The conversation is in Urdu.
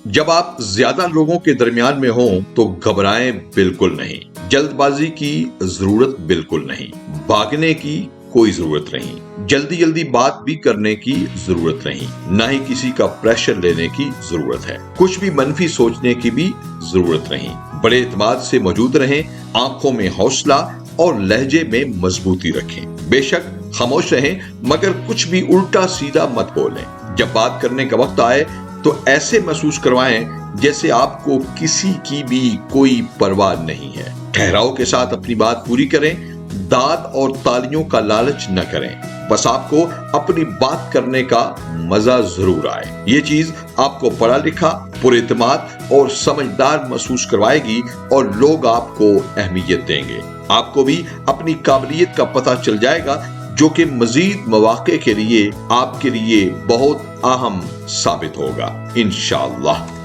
جب آپ زیادہ لوگوں کے درمیان میں ہوں تو گھبرائیں بالکل نہیں، جلد بازی کی ضرورت بالکل نہیں، بھاگنے کی کوئی ضرورت نہیں، جلدی بات بھی کرنے کی ضرورت نہیں، نہ ہی کسی کا پریشر لینے کی ضرورت ہے، کچھ بھی منفی سوچنے کی بھی ضرورت نہیں۔ بڑے اعتماد سے موجود رہیں، آنکھوں میں حوصلہ اور لہجے میں مضبوطی رکھیں۔ بے شک خاموش رہیں مگر کچھ بھی الٹا سیدھا مت بولیں۔ جب بات کرنے کا وقت آئے تو ایسے محسوس کروائیں جیسے آپ کو کسی کی بھی کوئی پرواہ نہیں ہے۔ ٹھہراؤ کے ساتھ اپنی بات پوری کریں، داد اور تالیوں کا لالچ نہ کریں، بس آپ کو اپنی بات کرنے کا مزہ ضرور آئے۔ یہ چیز آپ کو پڑھا لکھا، پر اعتماد اور سمجھدار محسوس کروائے گی اور لوگ آپ کو اہمیت دیں گے۔ آپ کو بھی اپنی قابلیت کا پتہ چل جائے گا جو کہ مزید مواقع کے لیے آپ کے لیے بہت اہم ثابت ہوگا انشاءاللہ۔